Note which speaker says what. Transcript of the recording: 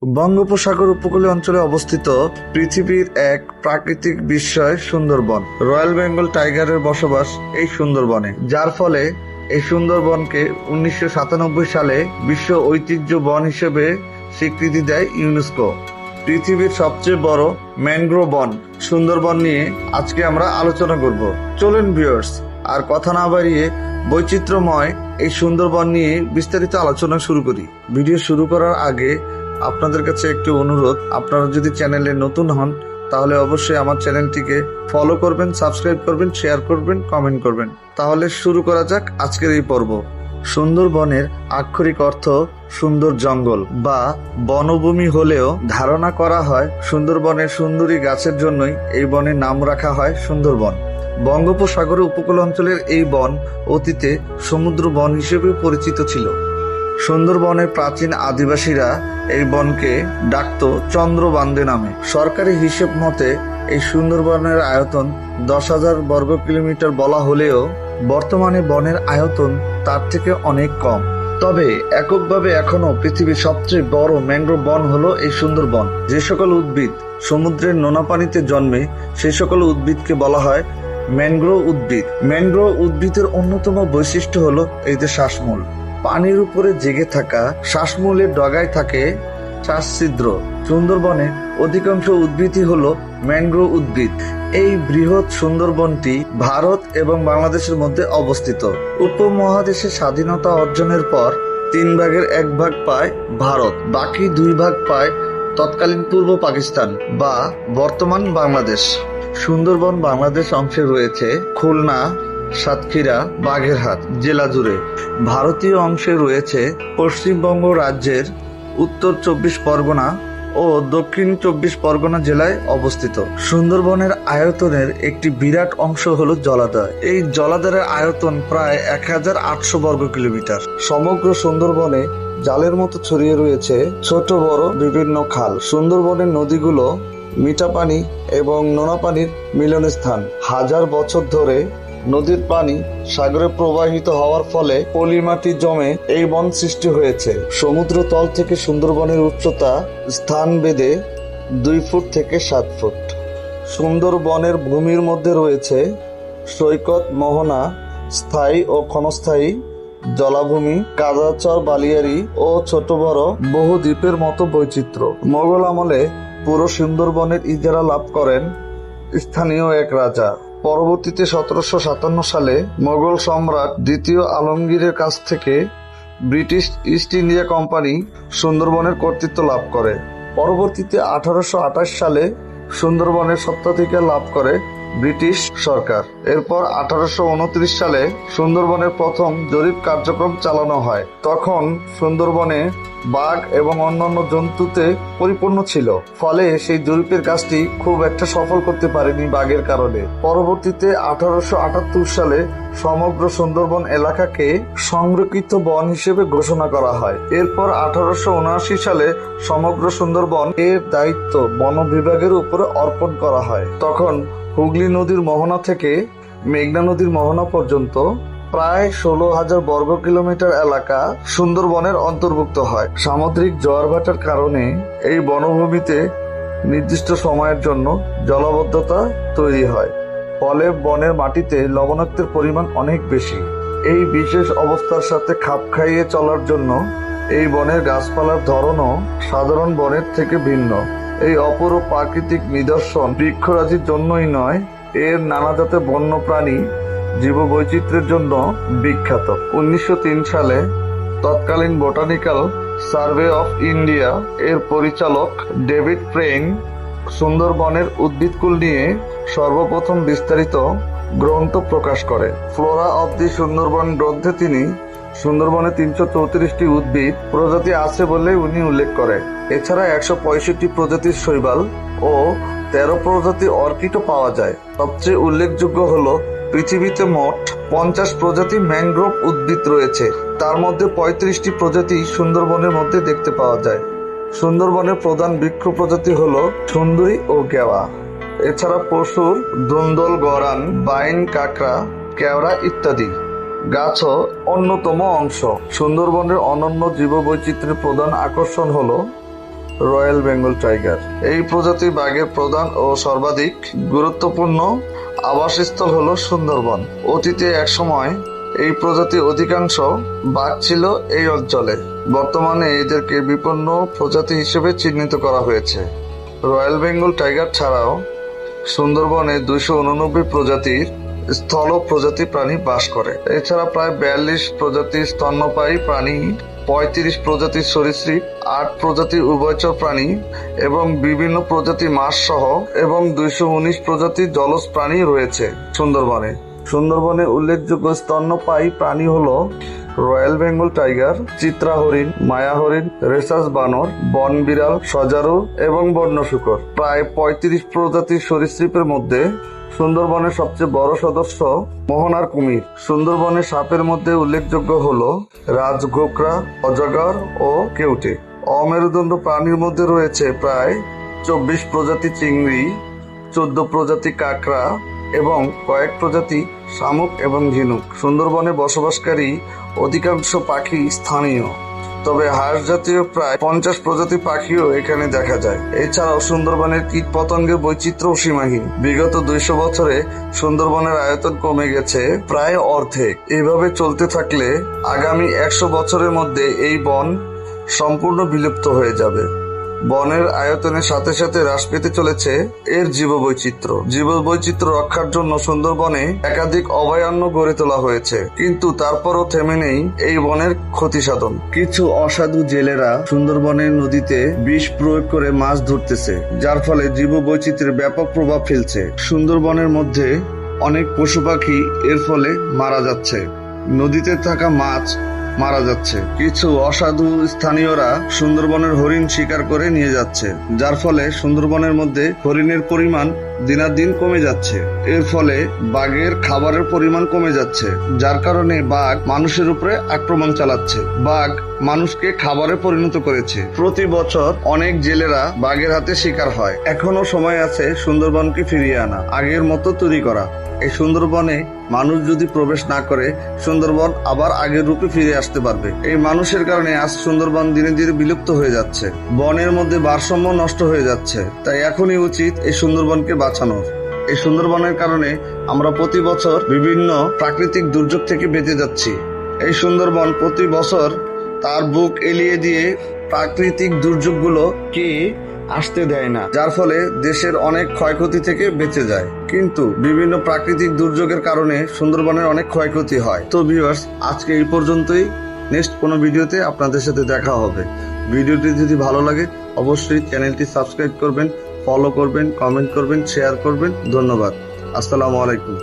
Speaker 1: বঙ্গোপসাগর উপকূলীয় অঞ্চলে অবস্থিত পৃথিবীর এক প্রাকৃতিক বিস্ময় সুন্দরবন। রয়্যাল বেঙ্গল টাইগারের বসবাস এই সুন্দরবনে, যার ফলে এই সুন্দরবনকে 1997 সালে বিশ্ব ঐতিহ্য বন হিসেবে স্বীকৃতি দেয় ইউনেস্কো। পৃথিবীর সবচেয়ে বড় ম্যানগ্রোভ বন সুন্দরবন নিয়ে আজকে আমরা আলোচনা করব। চলুন ভিউয়ার্স, আর কথা না বাড়িয়ে বৈচিত্র্যময় এই সুন্দরবন নিয়ে বিস্তারিত আলোচনা শুরু করি। ভিডিও শুরু করার আগে আপনাদের কাছে একটি অনুরোধ, আপনারা যদি চ্যানেলে নতুন হন তাহলে অবশ্যই আমার চ্যানেলটিকে ফলো করবেন, সাবস্ক্রাইব করবেন, শেয়ার করবেন, কমেন্ট করবেন। তাহলে শুরু করা যাক আজকের এই পর্ব। সুন্দরবনের আক্ষরিক অর্থ সুন্দর জঙ্গল বা বনভূমি হলেও ধারণা করা হয় সুন্দরবনের সুন্দরী গাছের জন্যই এই বনের নাম রাখা হয় সুন্দরবন। বঙ্গোপসাগরের উপকূল অঞ্চলের এই বন অতীতে সমুদ্র বন হিসেবে পরিচিত ছিল। সুন্দরবনের প্রাচীন আদিবাসীরা এই বনকে ডাকত চন্দ্রবান্দে নামে। সরকারি হিসেব মতে এই সুন্দরবনের আয়তন 10,000 বর্গ কিলোমিটার বলা হলেও বর্তমানে বনের আয়তন তার থেকে অনেক কম। তবে এককভাবে এখনো পৃথিবীর সবচেয়ে বড় ম্যানগ্রোভ বন হলো এই সুন্দরবন। যে সকল উদ্ভিদ সমুদ্রের নোনা পানিতে জন্মে সেই সকল উদ্ভিদকে বলা হয় ম্যানগ্রোভ উদ্ভিদ। ম্যানগ্রোভ উদ্ভিদের অন্যতম বৈশিষ্ট্য হলো এই যে শ্বাসমূল। পানির উপরে জেগে থাকা শ্বাসমূলের ডগায় থাকে শ্বাসছিদ্র। সুন্দরবনে অধিকাংশ উদ্ভিদই হলো ম্যানগ্রোভ উদ্ভিদ। এই বৃহৎ সুন্দরবনটি ভারত এবং বাংলাদেশের মধ্যে অবস্থিত। উপমহাদেশে স্বাধীনতা অর্জনের পর 3 ভাগের 1 ভাগ পায় ভারত, বাকি 2 ভাগ পায় তৎকালীন পূর্ব পাকিস্তান বা বর্তমান বাংলাদেশ। সুন্দরবন বাংলাদেশ অংশে রয়েছে খুলনা, সাতক্ষীরা, বাগেরহাট জেলা জুড়ে। ভারতীয় অংশে রয়েছে পশ্চিমবঙ্গ রাজ্যের উত্তর 24 পরগনা ও দক্ষিণ 24 পরগনা জেলায় অবস্থিত। সুন্দরবনের আয়তনের একটি বিরাট অংশ হলো জলাধার। এই জলাধারের আয়তন প্রায় 1800 বর্গ কিলোমিটার। সমগ্র সুন্দরবনে জালের মতো ছড়িয়ে রয়েছে ছোট বড় বিভিন্ন খাল। সুন্দরবনের নদীগুলো মিঠা পানি এবং নোনা পানির মিলনস্থান। হাজার বছর ধরে নদীর পানি সাগরে প্রবাহিত হওয়ার ফলে পলি মাটি জমে এই বন সৃষ্টি হয়েছে। সমুদ্র তল থেকে সুন্দরবনের উচ্চতা স্থান ভেদে 2 ফুট থেকে 7 ফুট। সুন্দরবনের ভূমির মধ্যে রয়েছে সৈকত, মোহনা, স্থায়ী ও ক্ষণস্থায়ী জলাভূমি, কাদাচর, বালিয়াড়ি ও ছোট বড় বহু দ্বীপের মতো বৈচিত্র্য। মোগল আমলে পুরো সুন্দরবনের ইজারা লাভ করেন স্থানীয় এক রাজা। পরবর্তীতে 1757 সালে মোগল সম্রাট দ্বিতীয় আলমগীরের কাছ থেকে ব্রিটিশ ইস্ট ইন্ডিয়া কোম্পানি সুন্দরবনের কর্তৃত্ব লাভ করে। পরবর্তীতে 1828 সালে সুন্দরবনের স্বত্বাধিকার লাভ করে ব্রিটিশ সরকার। এরপর 1829 সালে সুন্দরবনের প্রথম জরিপ কার্যক্রম চালানো হয়। তখন সুন্দরবনে বাঘ এবং অন্যান্য জন্তুতে পরিপূর্ণ ছিল, ফলে সেই জরিপের কাজটি খুব একটা সফল করতে পারেনি বাঘের কারণে। পরবর্তীতে 1878 সালে সমগ্র সুন্দরবন এলাকাকে সংরক্ষিত বন হিসেবে ঘোষণা করা হয়। এরপর 1879 সালে সমগ্র সুন্দরবন এর দায়িত্ব বন বিভাগের উপরে অর্পণ করা হয়। তখন হুগলি নদীর মোহনা থেকে মেঘনা নদীর মোহনা পর্যন্ত প্রায় 16,000 বর্গ কিলোমিটার এলাকা সুন্দরবনের অন্তর্ভুক্ত হয়। সামুদ্রিক জোয়ার ভাটার কারণে এই বনভূমিতে নির্দিষ্ট সময়ের জন্য জলাবদ্ধতা তৈরি হয়, ফলে বনের মাটিতে লবণাক্তের পরিমাণ অনেক বেশি। এই বিশেষ অবস্থার সাথে খাপ খাইয়ে চলার জন্য এই বনের গাছপালার ধরনও সাধারণ বনের থেকে ভিন্ন। এই অপরূপ প্রাকৃতিক নিদর্শন বৃক্ষরাজির জন্যই নয়, এর নানা জাতের বন্য প্রাণী জীববৈচিত্র্যের জন্য বিখ্যাত। 1903 সালে তৎকালীন বোটানিক্যাল সার্ভে অফ ইন্ডিয়া এর পরিচালক ডেভিড প্রেইন সুন্দরবনের উদ্ভিদকুল নিয়ে সর্বপ্রথম বিস্তারিত গ্রন্থ প্রকাশ করে। ফ্লোরা অফ দি সুন্দরবন গ্রন্থে তিনি সুন্দরবনে 334টি উদ্ভিদ প্রজাতি আছে বলে উনি উল্লেখ করে। এছাড়া 165 প্রজাতির শৈবাল ও 13 প্রজাতি অর্কিডও পাওয়া যায়। সবচেয়ে উল্লেখযোগ্য হলো পৃথিবীতে মোট 50 প্রজাতি ম্যানগ্রোভ উদ্ভিদ রয়েছে, তার মধ্যে 35টি প্রজাতি সুন্দরবনের মধ্যে দেখতে পাওয়া যায়। সুন্দরবনের প্রধান বৃক্ষ প্রজাতি হলো সুন্দরী ও গেওয়া। এছাড়া পশুর ধুন্দল, গরান, বাইন, কাঁকড়া, কেওড়া ইত্যাদি গাছও অন্যতম অংশ। সুন্দরবনের অনন্য জীববৈচিত্র্যের প্রধান আকর্ষণ হলো রয়্যাল বেঙ্গল টাইগার। এই প্রজাতি বাঘের প্রধান ও সর্বাধিক গুরুত্বপূর্ণ আবাসস্থল হলো সুন্দরবন। অতীতে একসময় এই প্রজাতির অধিকাংশ বাঘ ছিল এই অঞ্চলে। বর্তমানে এদেরকে বিপন্ন প্রজাতি হিসেবে চিহ্নিত করা হয়েছে। রয়্যাল বেঙ্গল টাইগার ছাড়াও সুন্দরবনে 289 প্রজাতির স্থল প্রজাতি প্রাণী বাস করে। এছাড়া প্রায় 42 প্রজাতির স্তন্যপায়ী প্রাণী, 35 প্রজাতির সরীসৃপ, 8 প্রজাতির উভয়চর প্রাণী এবং বিভিন্ন প্রজাতির মাছ সহ এবং 219 প্রজাতির জলজ প্রাণী রয়েছে সুন্দরবনে। সুন্দরবনে উল্লেখযোগ্য স্তন্যপায়ী প্রাণী হলো রয়্যাল বেঙ্গল টাইগার, চিত্রা হরিণ, মায়া হরিণ, রেসাস বানর, বন বিড়াল, সজারু এবং বন্য শূকর। প্রায় 35 প্রজাতির সরীসৃপের মধ্যে সুন্দরবনের সবচেয়ে বড় সদস্য মোহনার কুমির। সুন্দরবনের সাপের মধ্যে উল্লেখযোগ্য হলো রাজগোকরা, অজগর ও কেউটে। অমেরুদণ্ড প্রাণীর মধ্যে রয়েছে প্রায় 24 প্রজাতি চিংড়ি, 14 প্রজাতি কাঁকড়া এবং কয়েক প্রজাতি শামুক এবং ঝিনুক। সুন্দরবনে বসবাসকারী অধিকাংশ পাখি স্থানীয়, তবে হাঁস জাতীয় প্রায় 50 প্রজাতি পাখিও এখানে দেখা যায়। এছাড়াও সুন্দরবনের কীট পতঙ্গের বৈচিত্র্য সীমাহীন। বিগত 200 বছরে সুন্দরবনের আয়তন কমে গেছে প্রায় অর্ধেক। এইভাবে চলতে থাকলে আগামী 100 বছরের মধ্যে এই বন সম্পূর্ণ বিলুপ্ত হয়ে যাবে। বনের আয়তনের সাথে সাথে হ্রাস পেতে চলেছে এর জীববৈচিত্র্য রক্ষার জন্য সুন্দরবনে একাধিক অভয়ারণ্য গড়ে তোলা হয়েছে, কিন্তু তারপরও থেমে নেই এই বনের ক্ষতি সাধন। কিছু অসাধু জেলেরা সুন্দরবনের নদীতে বিষ প্রয়োগ করে মাছ ধরতেছে, যার ফলে জীববৈচিত্র্যের ব্যাপক প্রভাব ফেলছে। সুন্দরবনের মধ্যে অনেক পশু পাখি এর ফলে মারা যাচ্ছে, নদীতে থাকা মাছ মারা যাচ্ছে। কিছু অসাধু স্থানীয়রা সুন্দরবনের হরিণ শিকার করে নিয়ে যাচ্ছে, যার ফলে সুন্দরবনের মধ্যে হরিণের পরিমাণ দিনাদিন কমে যাচ্ছে। এর ফলে বাঘের খাবারের পরিমাণ কমে যাচ্ছে, যার কারণে বাঘ মানুষের উপরে আক্রমণ চালাচ্ছে। বাঘ মানুষকে খাবারে পরিণত করেছে। প্রতি বছর অনেক জেলেরা বাঘের হাতে শিকার হয়। এখনো সময় আছে সুন্দরবনকে ফিরিয়ে আনা, আগের মতো তৈরি করা। এই সুন্দরবনে মানুষ যদি প্রবেশ না করে, সুন্দরবন আবার আগের রূপে ফিরে আসতে পারবে। এই মানুষের কারণে আজ সুন্দরবন দিনে দিনে বিলুপ্ত হয়ে যাচ্ছে, বনের মধ্যে ভারসাম্য নষ্ট হয়ে যাচ্ছে। তাই এখনই উচিত এই সুন্দরবনকে বাঁচানোর। এই সুন্দরবনের কারণে আমরা প্রতি বছর বিভিন্ন প্রাকৃতিক দুর্যোগ থেকে বেঁচে যাচ্ছি। এই সুন্দরবন প্রতি বছর তার বুক এলিয়ে দিয়ে প্রাকৃতিক দুর্যোগগুলোকে আসতে দেয় না, যার ফলে দেশের অনেক ক্ষয়ক্ষতি থেকে বেঁচে যায়। কিন্তু বিভিন্ন প্রাকৃতিক দুর্যোগের কারণে সুন্দরবনের অনেক ক্ষয়ক্ষতি হয়। তো ভিউয়ার্স, আজকে এই পর্যন্তই। নেক্সট কোনো ভিডিওতে আপনাদের সাথে দেখা হবে। ভিডিওটি যদি ভালো লাগে অবশ্যই চ্যানেলটি সাবস্ক্রাইব করবেন, ফলো করবেন, কমেন্ট করবেন, শেয়ার করবেন। ধন্যবাদ। আসসালামু আলাইকুম।